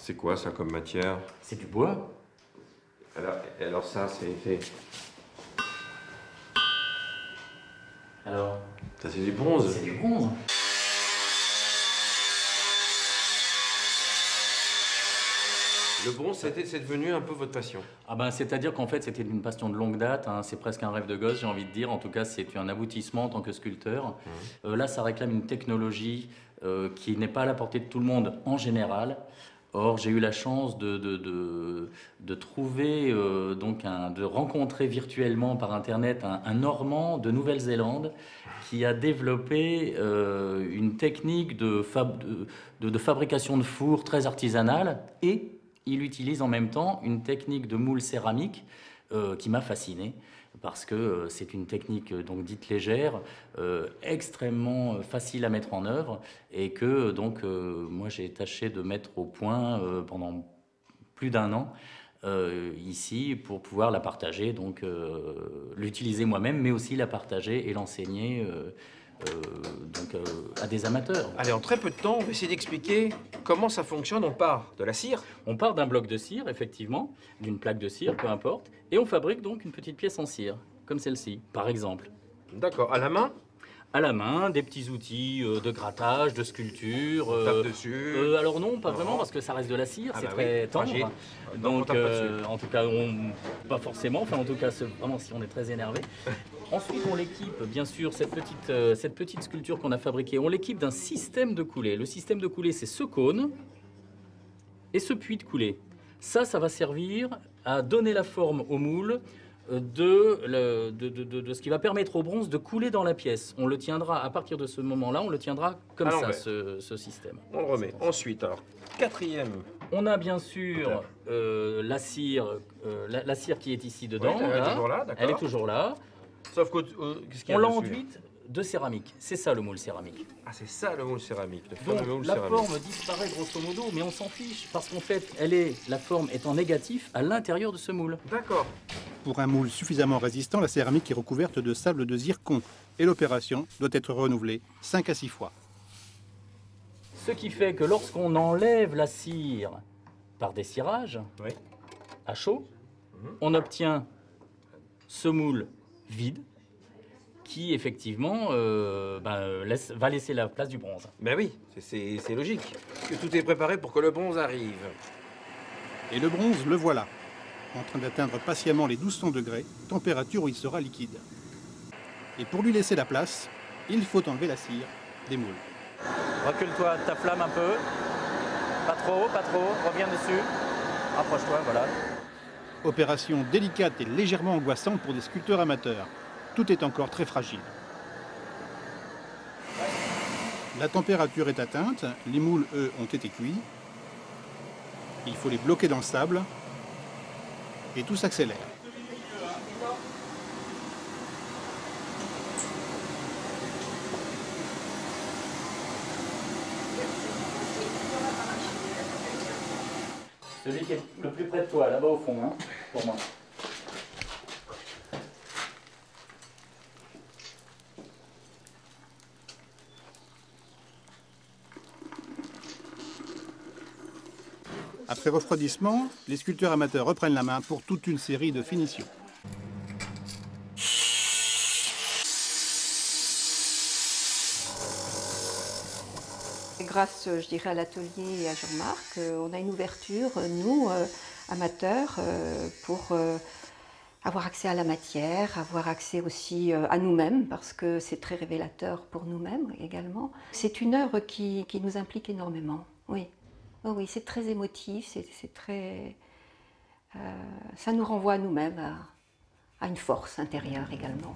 C'est quoi ça comme matière? C'est du bois. Alors ça, c'est... Alors, Ça c'est du bronze. c'est du bronze. Le bronze, c'est devenu un peu votre passion. Ah ben, c'est-à-dire qu'en fait, c'était une passion de longue date, hein. C'est presque un rêve de gosse, j'ai envie de dire. En tout cas, c'est un aboutissement en tant que sculpteur. Là, ça réclame une technologie qui n'est pas à la portée de tout le monde en général. Or, j'ai eu la chance de trouver, de rencontrer virtuellement par Internet un Normand de Nouvelle-Zélande qui a développé une technique de fabrication de fours très artisanale, et il utilise en même temps une technique de moule céramique qui m'a fasciné, parce que c'est une technique donc dite légère, extrêmement facile à mettre en œuvre, et que moi j'ai tâché de mettre au point pendant plus d'1 an ici, pour pouvoir la partager, l'utiliser moi-même, mais aussi la partager et l'enseigner à des amateurs. Allez, en très peu de temps, on va essayer d'expliquer comment ça fonctionne. On part de la cire. On part d'un bloc de cire, effectivement, d'une plaque de cire, peu importe, et on fabrique donc une petite pièce en cire, comme celle-ci, par exemple. D'accord, à la main. À la main, des petits outils de grattage, de sculpture. On tape dessus. Alors non, pas Non. vraiment, parce que ça reste de la cire, Ah c'est bah très oui, tendre. fragile. Donc, on Donc, tape pas dessus. en tout cas, pas forcément, enfin en tout cas, vraiment si on est très énervé. Ensuite, on l'équipe, bien sûr, cette petite sculpture qu'on a fabriquée, on l'équipe d'un système de coulée. Le système de coulée, c'est ce cône et ce puits de coulée. Ça va servir à donner la forme au moule de ce qui va permettre au bronze de couler dans la pièce. On le tiendra, à partir de ce moment-là, on le tiendra comme À ça, l'envers. ce système. On le remet. Ensuite, alors, quatrième. On a bien sûr la cire qui est ici dedans. Oui, elle est là. toujours là, d'accord. Elle est toujours là. Sauf que... qu'est-ce qu'il y a On l'a dessus, là enduite de céramique. C'est ça le moule céramique. Ah, c'est ça le moule céramique, le Donc fameux moule la céramique. forme disparaît grosso modo, mais on s'en fiche, parce qu'en fait, la forme est en négatif à l'intérieur de ce moule. D'accord. Pour un moule suffisamment résistant, la céramique est recouverte de sable de zircon et l'opération doit être renouvelée 5 à 6 fois. Ce qui fait que lorsqu'on enlève la cire par dessirage, Oui. à chaud, on obtient ce moule vide qui, effectivement, va laisser la place du bronze. Ben oui, c'est logique. Que tout est préparé pour que le bronze arrive. Et le bronze, le voilà, en train d'atteindre patiemment les 1200 degrés, température où il sera liquide. Et pour lui laisser la place, il faut enlever la cire des moules. Recule-toi de ta flamme un peu. Pas trop, reviens dessus. Rapproche-toi, voilà. Opération délicate et légèrement angoissante pour des sculpteurs amateurs. Tout est encore très fragile. La température est atteinte, les moules, eux, ont été cuits. Il faut les bloquer dans le sable et tout s'accélère. Celui qui est le plus près de toi, là-bas au fond, hein, pour moi. Après refroidissement, les sculpteurs amateurs reprennent la main pour toute une série de finitions. Grâce, je dirais, à l'atelier et à Jean-Marc, on a une ouverture, nous, amateurs, pour avoir accès à la matière, avoir accès aussi à nous-mêmes, parce que c'est très révélateur pour nous-mêmes également. C'est une œuvre qui nous implique énormément, oui. Oh oui, c'est très émotif, c'est très... ça nous renvoie à nous-mêmes, à une force intérieure également.